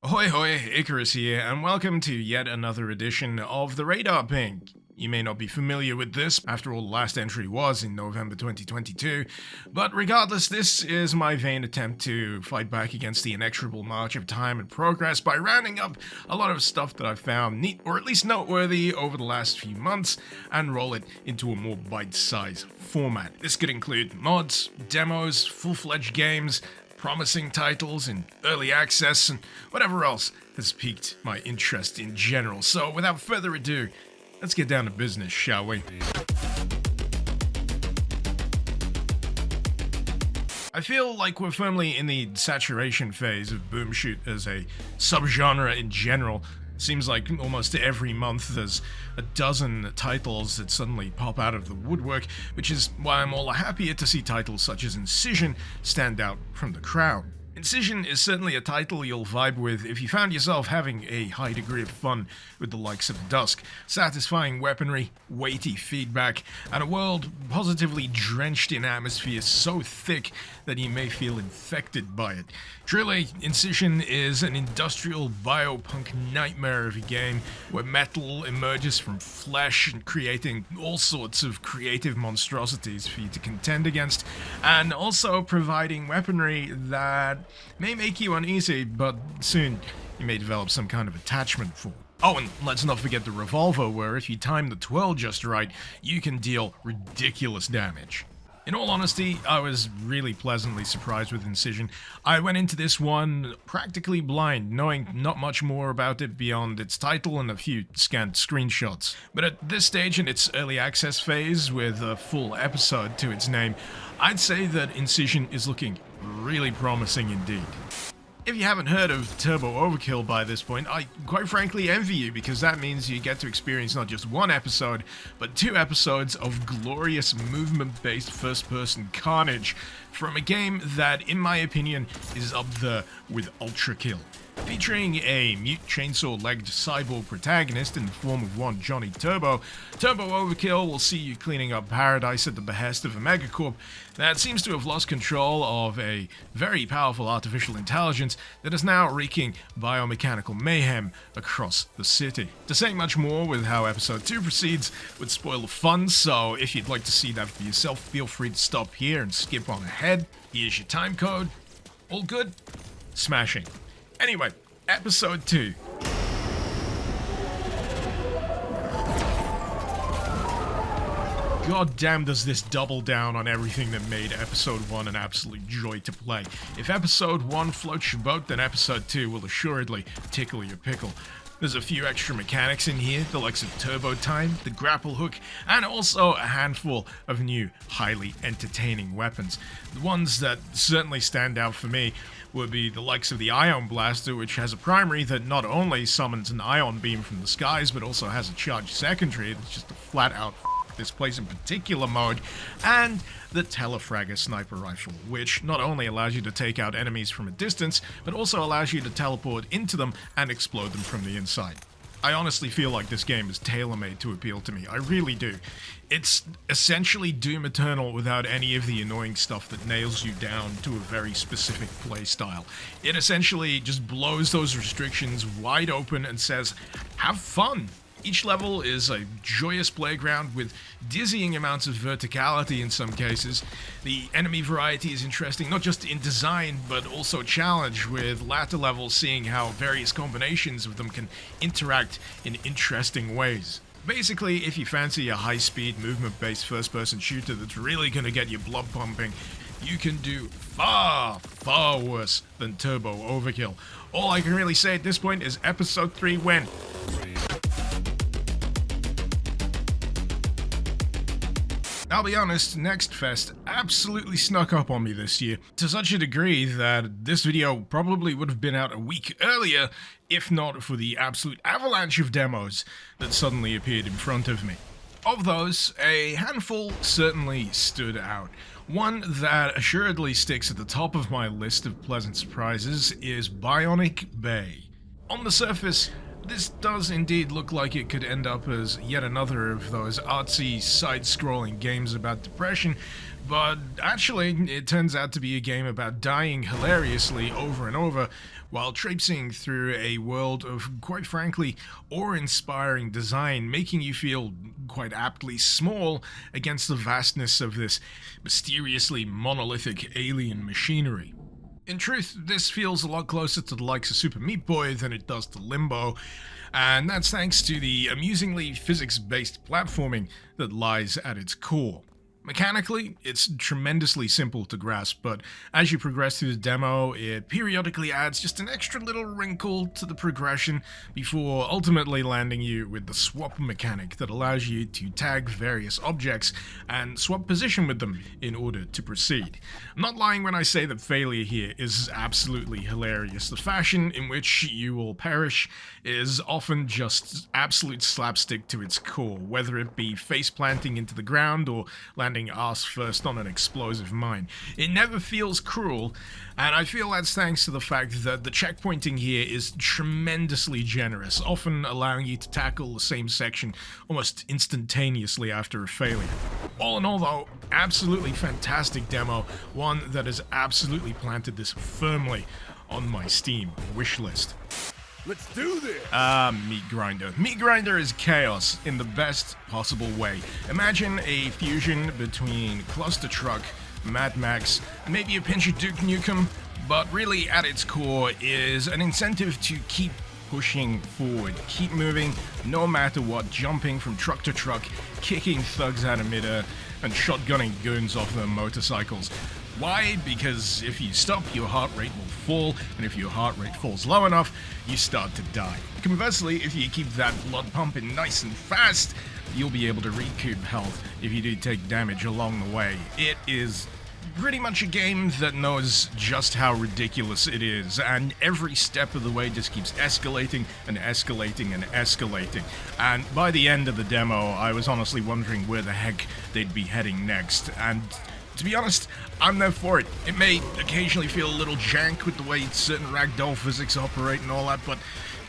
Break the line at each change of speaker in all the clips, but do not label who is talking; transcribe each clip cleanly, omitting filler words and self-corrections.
Hoi hoi, Icarus here, and welcome to yet another edition of the Radar Ping. You may not be familiar with this, after all the last entry was in November 2022, but regardless, this is my vain attempt to fight back against the inexorable march of time and progress by rounding up a lot of stuff that I've found neat, or at least noteworthy, over the last few months, and roll it into a more bite-sized format. This could include mods, demos, full-fledged games, promising titles in early access, and whatever else has piqued my interest in general. So without further ado, let's get down to business, shall we? I feel like we're firmly in the saturation phase of BOOMSHOOT as a subgenre in general. Seems like almost every month there's a dozen titles that suddenly pop out of the woodwork, which is why I'm all the happier to see titles such as INCISION stand out from the crowd. INCISION is certainly a title you'll vibe with if you found yourself having a high degree of fun with the likes of Dusk, satisfying weaponry, weighty feedback, and a world positively drenched in atmosphere so thick that you may feel infected by it. Truly, INCISION is an industrial biopunk nightmare of a game where metal emerges from flesh and creating all sorts of creative monstrosities for you to contend against, and also providing weaponry that may make you uneasy, but soon you may develop some kind of attachment for. Oh, and let's not forget the revolver, where if you time the twirl just right, you can deal ridiculous damage. In all honesty, I was really pleasantly surprised with INCISION. I went into this one practically blind, knowing not much more about it beyond its title and a few scant screenshots. But at this stage in its early access phase, with a full episode to its name, I'd say that INCISION is looking really promising indeed. If you haven't heard of Turbo Overkill by this point, I quite frankly envy you, because that means you get to experience not just one episode, but 2 episodes of glorious movement-based first-person carnage from a game that, in my opinion, is up there with OUTTRO. Featuring a mute chainsaw-legged cyborg protagonist in the form of one Johnny Turbo, Turbo Overkill will see you cleaning up paradise at the behest of a megacorp that seems to have lost control of a very powerful artificial intelligence that is now wreaking biomechanical mayhem across the city. To say much more with how episode 2 proceeds would spoil the fun, so if you'd like to see that for yourself, feel free to stop here and skip on ahead. Here's your time code. All good? Smashing. Anyway, episode 2. God damn, does this double down on everything that made episode 1 an absolute joy to play. If episode 1 floats your boat, then episode 2 will assuredly tickle your pickle. There's a few extra mechanics in here, the likes of turbo time, the grapple hook, and also a handful of new, highly entertaining weapons. The ones that certainly stand out for me would be the likes of the Ion Blaster, which has a primary that not only summons an ion beam from the skies, but also has a charged secondary that's just a flat-out this place in particular mode, and the Telefragger sniper rifle, which not only allows you to take out enemies from a distance, but also allows you to teleport into them and explode them from the inside. I honestly feel like this game is tailor-made to appeal to me. I really do. It's essentially Doom Eternal without any of the annoying stuff that nails you down to a very specific playstyle. It essentially just blows those restrictions wide open and says, have fun! Each level is a joyous playground with dizzying amounts of verticality in some cases. The enemy variety is interesting, not just in design, but also challenge, with latter levels seeing how various combinations of them can interact in interesting ways. Basically, if you fancy a high-speed, movement-based first-person shooter that's really going to get your blood pumping, you can do far, far worse than Turbo Overkill. All I can really say at this point is episode 3 win. I'll be honest, Next Fest absolutely snuck up on me this year, to such a degree that this video probably would have been out a week earlier if not for the absolute avalanche of demos that suddenly appeared in front of me. Of those, a handful certainly stood out. One that assuredly sticks at the top of my list of pleasant surprises is BIONIC Bay. On the surface, this does indeed look like it could end up as yet another of those artsy, side-scrolling games about depression, but actually, it turns out to be a game about dying hilariously over and over, while traipsing through a world of, quite frankly, awe-inspiring design, making you feel quite aptly small against the vastness of this mysteriously monolithic alien machinery. In truth, this feels a lot closer to the likes of Super Meat Boy than it does to Limbo, and that's thanks to the amusingly physics-based platforming that lies at its core. Mechanically, it's tremendously simple to grasp, but as you progress through the demo, it periodically adds just an extra little wrinkle to the progression before ultimately landing you with the swap mechanic that allows you to tag various objects and swap position with them in order to proceed. I'm not lying when I say that failure here is absolutely hilarious. The fashion in which you will perish is often just absolute slapstick to its core, whether it be face planting into the ground or landing ass first on an explosive mine. It never feels cruel, and I feel that's thanks to the fact that the checkpointing here is tremendously generous, often allowing you to tackle the same section almost instantaneously after a failure. All in all though, absolutely fantastic demo, one that has absolutely planted this firmly on my Steam wishlist.
Let's do this!
MEATGRINDER. MEATGRINDER is chaos in the best possible way. Imagine a fusion between Cluster Truck, Mad Max, and maybe a pinch of Duke Nukem, but really at its core is an incentive to keep pushing forward, keep moving, no matter what, jumping from truck to truck, kicking thugs out of midair, and shotgunning goons off their motorcycles. Why? Because if you stop, your heart rate will fall, and if your heart rate falls low enough, you start to die. Conversely, if you keep that blood pumping nice and fast, you'll be able to recoup health if you do take damage along the way. It is pretty much a game that knows just how ridiculous it is, and every step of the way just keeps escalating and escalating and escalating. And by the end of the demo, I was honestly wondering where the heck they'd be heading next, and to be honest, I'm there for it. It may occasionally feel a little jank with the way certain ragdoll physics operate and all that, but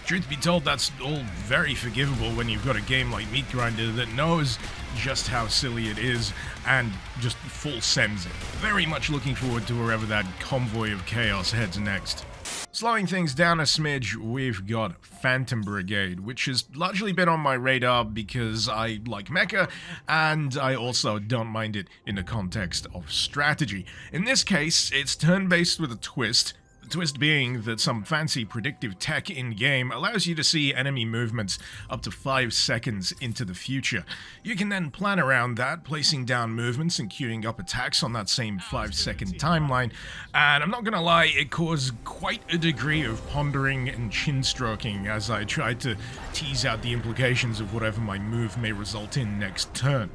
truth be told, that's all very forgivable when you've got a game like MEATGRINDER that knows just how silly it is and just full sends it. Very much looking forward to wherever that convoy of chaos heads next. Slowing things down a smidge, we've got Phantom Brigade, which has largely been on my radar because I like mecha, and I also don't mind it in the context of strategy. In this case, it's turn-based with a twist. The twist being that some fancy predictive tech in-game allows you to see enemy movements up to 5 seconds into the future. You can then plan around that, placing down movements and queuing up attacks on that same 5-second timeline, and I'm not gonna lie, it caused quite a degree of pondering and chin-stroking as I tried to tease out the implications of whatever my move may result in next turn.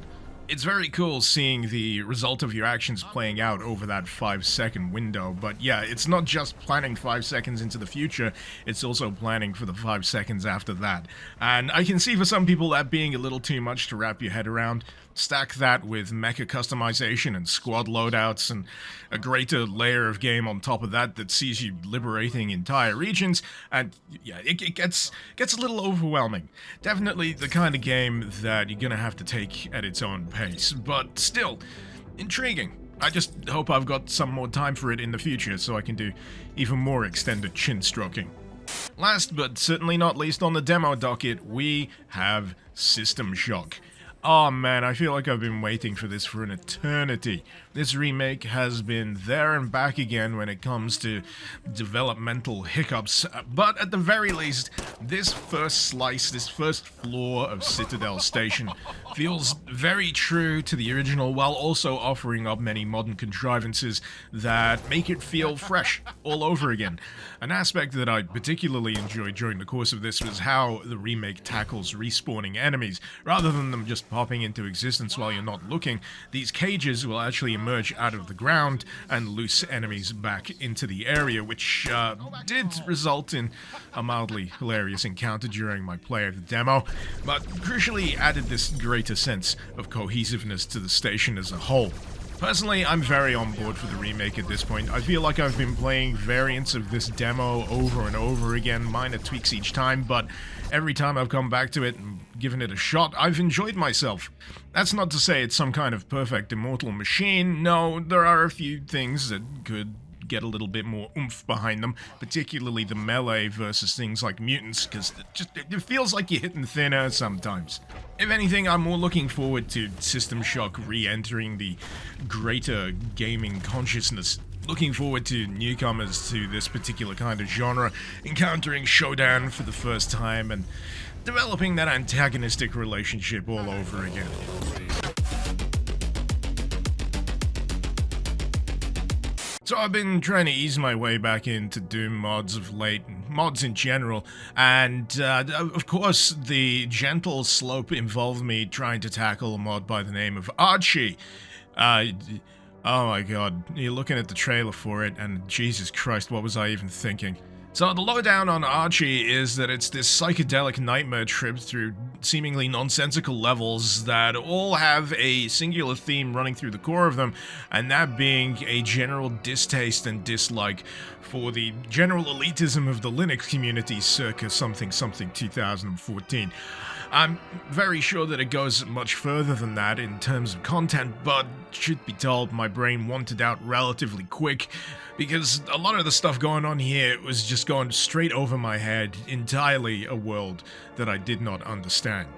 It's very cool seeing the result of your actions playing out over that 5-second window, but yeah, it's not just planning 5 seconds into the future, it's also planning for the 5 seconds after that. And I can see for some people that being a little too much to wrap your head around. Stack that with mecha customization and squad loadouts and a greater layer of game on top of that sees you liberating entire regions, and yeah, it gets a little overwhelming. Definitely the kind of game that you're gonna have to take at its own pace, but still intriguing. I just hope I've got some more time for it in the future so I can do even more extended chin stroking. Last but certainly not least on the demo docket, we have System Shock. Oh man, I feel like I've been waiting for this for an eternity. This remake has been there and back again when it comes to developmental hiccups, but at the very least, this first slice, this first floor of Citadel Station feels very true to the original while also offering up many modern contrivances that make it feel fresh all over again. An aspect that I particularly enjoyed during the course of this was how the remake tackles respawning enemies. Rather than them just popping into existence while you're not looking, these cages will actually emerge out of the ground and loose enemies back into the area, which did result in a mildly hilarious encounter during my play of the demo, but crucially added this greater sense of cohesiveness to the station as a whole. Personally, I'm very on board for the remake at this point. I feel like I've been playing variants of this demo over and over again, minor tweaks each time, but every time I've come back to it and given it a shot, I've enjoyed myself. That's not to say it's some kind of perfect immortal machine. No, there are a few things that could get a little bit more oomph behind them, particularly the melee versus things like mutants, because it feels like you're hitting thinner sometimes. If anything, I'm more looking forward to System Shock re-entering the greater gaming consciousness. Looking forward to newcomers to this particular kind of genre, encountering Showdown for the first time, and developing that antagonistic relationship all over again. So I've been trying to ease my way back into Doom mods of late, and mods in general, and of course the gentle slope involved me trying to tackle a mod by the name of Archie. Oh my god, you're looking at the trailer for it, and Jesus Christ, what was I even thinking? So the lowdown on Archie is that it's this psychedelic nightmare trip through seemingly nonsensical levels that all have a singular theme running through the core of them, and that being a general distaste and dislike for the general elitism of the Linux community circa something 2014. I'm very sure that it goes much further than that in terms of content, but truth be told, my brain wanted out relatively quick, because a lot of the stuff going on here was just going straight over my head, entirely a world that I did not understand.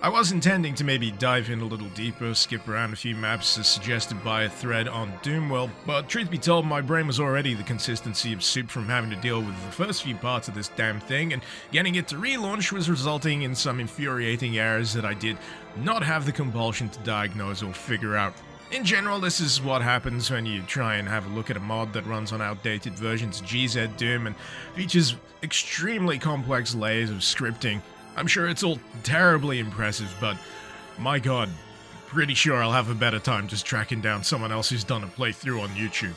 I was intending to maybe dive in a little deeper, skip around a few maps as suggested by a thread on Doomworld, but truth be told, my brain was already the consistency of soup from having to deal with the first few parts of this damn thing, and getting it to relaunch was resulting in some infuriating errors that I did not have the compulsion to diagnose or figure out. In general, this is what happens when you try and have a look at a mod that runs on outdated versions of GZ Doom and features extremely complex layers of scripting. I'm sure it's all terribly impressive, but my god, pretty sure I'll have a better time just tracking down someone else who's done a playthrough on YouTube.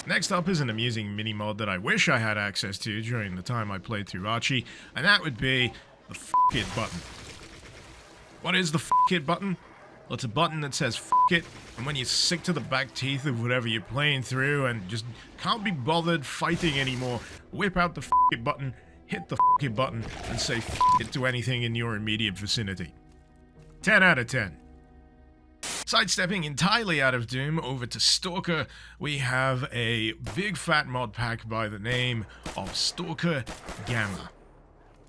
Next up is an amusing mini-mod that I wish I had access to during the time I played through Archie, and that would be the F it button. What is the F it button? Well, it's a button that says F it, and when you're sick to the back teeth of whatever you're playing through and just can't be bothered fighting anymore, whip out the F it button, hit the F it button, and say F it to anything in your immediate vicinity. 10 out of 10. Sidestepping entirely out of Doom over to Stalker, we have a big fat mod pack by the name of Stalker Gamma.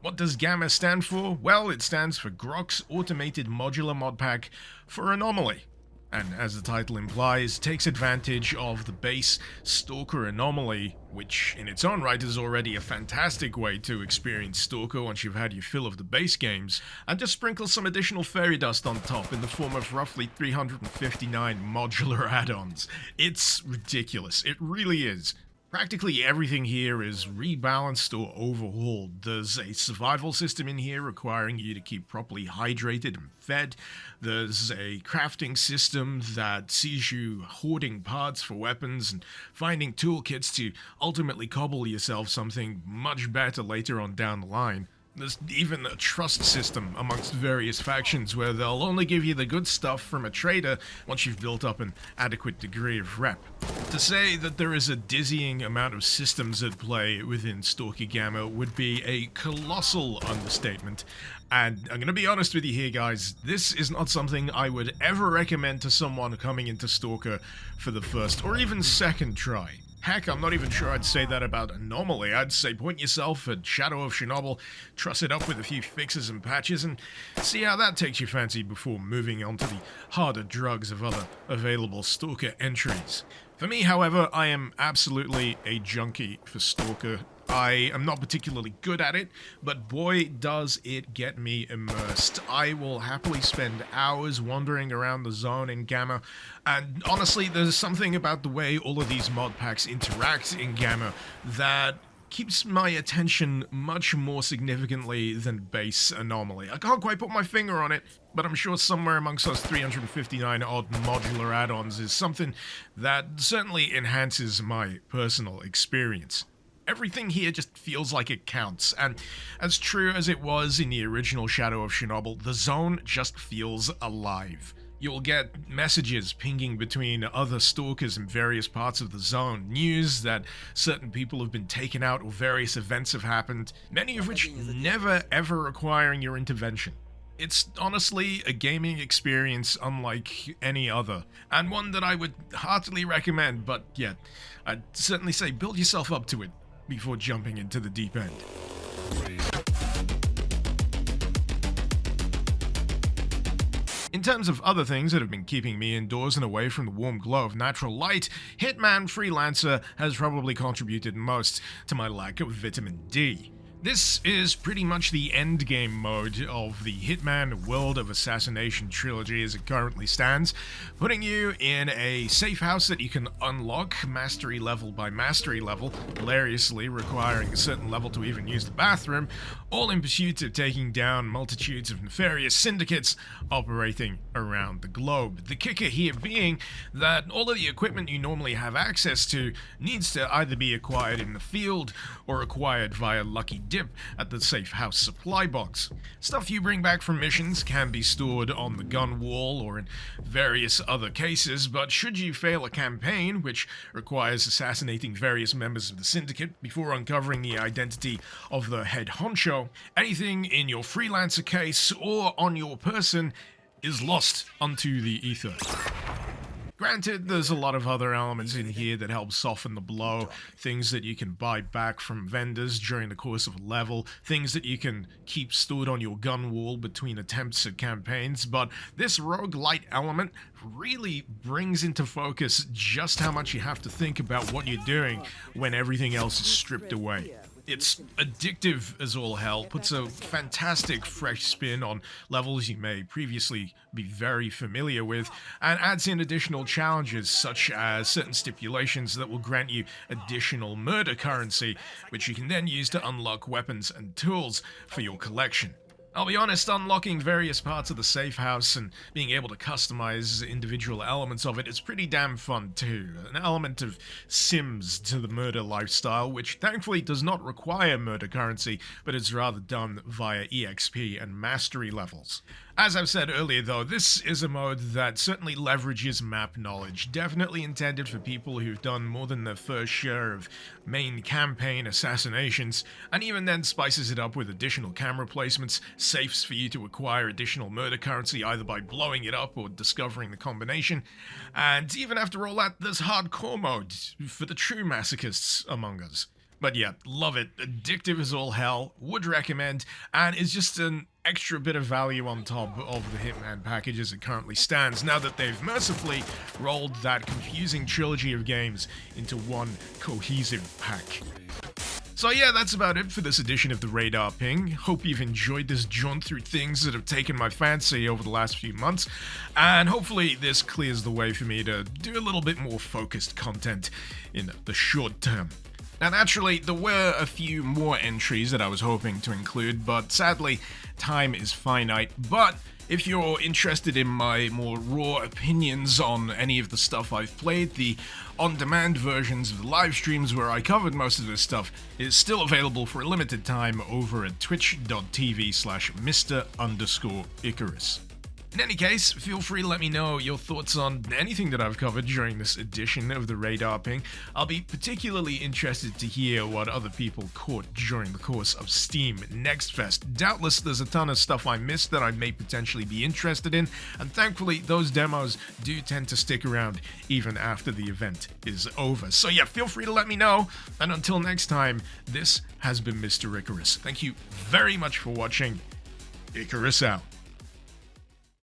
What does Gamma stand for? Well, it stands for Grok's Automated Modular Mod Pack for Anomaly, and as the title implies, takes advantage of the base Stalker Anomaly, which in its own right is already a fantastic way to experience Stalker once you've had your fill of the base games, and just sprinkles some additional fairy dust on top in the form of roughly 359 modular add-ons. It's ridiculous, it really is. Practically everything here is rebalanced or overhauled. There's a survival system in here requiring you to keep properly hydrated and fed. There's a crafting system that sees you hoarding parts for weapons and finding toolkits to ultimately cobble yourself something much better later on down the line. There's even a trust system amongst various factions where they'll only give you the good stuff from a trader once you've built up an adequate degree of rep. To say that there is a dizzying amount of systems at play within Stalker Gamma would be a colossal understatement, and I'm gonna be honest with you here guys, this is not something I would ever recommend to someone coming into Stalker for the first or even second try. Heck, I'm not even sure I'd say that about Anomaly. I'd say point yourself at Shadow of Chernobyl, truss it up with a few fixes and patches, and see how that takes your fancy before moving on to the harder drugs of other available Stalker entries. For me, however, I am absolutely a junkie for Stalker. I am not particularly good at it, but boy does it get me immersed. I will happily spend hours wandering around the zone in Gamma, and honestly, there's something about the way all of these mod packs interact in Gamma that keeps my attention much more significantly than base Anomaly. I can't quite put my finger on it, but I'm sure somewhere amongst those 359 odd modular add-ons is something that certainly enhances my personal experience. Everything here just feels like it counts, and as true as it was in the original Shadow of Chernobyl, the zone just feels alive. You'll get messages pinging between other stalkers in various parts of the zone, news that certain people have been taken out or various events have happened, many of which never ever requiring your intervention. It's honestly a gaming experience unlike any other, and one that I would heartily recommend, but yeah, I'd certainly say build yourself up to it before jumping into the deep end. In terms of other things that have been keeping me indoors and away from the warm glow of natural light, Hitman Freelancer has probably contributed most to my lack of vitamin D. This is pretty much the endgame mode of the Hitman World of Assassination trilogy as it currently stands, putting you in a safe house that you can unlock mastery level by mastery level, hilariously requiring a certain level to even use the bathroom, all in pursuit of taking down multitudes of nefarious syndicates operating around the globe. The kicker here being that all of the equipment you normally have access to needs to either be acquired in the field or acquired via lucky dip at the safe house supply box. Stuff you bring back from missions can be stored on the gun wall or in various other cases, but should you fail a campaign, which requires assassinating various members of the syndicate before uncovering the identity of the head honcho, anything in your freelancer case or on your person is lost onto the ether. Granted, there's a lot of other elements in here that help soften the blow, things that you can buy back from vendors during the course of a level, things that you can keep stored on your gun wall between attempts at campaigns, but this roguelite element really brings into focus just how much you have to think about what you're doing when everything else is stripped away. It's addictive as all hell, puts a fantastic fresh spin on levels you may previously be very familiar with, and adds in additional challenges such as certain stipulations that will grant you additional murder currency, which you can then use to unlock weapons and tools for your collection. I'll be honest, unlocking various parts of the safe house and being able to customize individual elements of it is pretty damn fun too. An element of Sims to the murder lifestyle, which thankfully does not require murder currency, but is rather done via EXP and mastery levels. As I've said earlier though, this is a mode that certainly leverages map knowledge, definitely intended for people who've done more than their first share of main campaign assassinations, and even then spices it up with additional camera placements, safes for you to acquire additional murder currency either by blowing it up or discovering the combination, and even after all that, there's hardcore mode for the true masochists among us. But yeah, love it, addictive as all hell, would recommend, and is just an extra bit of value on top of the Hitman package as it currently stands, now that they've mercifully rolled that confusing trilogy of games into one cohesive pack. So yeah, that's about it for this edition of the Radar Ping. Hope you've enjoyed this jaunt through things that have taken my fancy over the last few months, and hopefully this clears the way for me to do a little bit more focused content in the short term. Now naturally, there were a few more entries that I was hoping to include, but sadly, time is finite. But if you're interested in my more raw opinions on any of the stuff I've played, the on-demand versions of the live streams where I covered most of this stuff is still available for a limited time over at twitch.tv/Mr_Icarus. In any case, feel free to let me know your thoughts on anything that I've covered during this edition of the Radar Ping. I'll be particularly interested to hear what other people caught during the course of Steam Next Fest. Doubtless there's a ton of stuff I missed that I may potentially be interested in, and thankfully those demos do tend to stick around even after the event is over. So yeah, feel free to let me know, and until next time, this has been Mr. Icarus. Thank you very much for watching. Icarus out.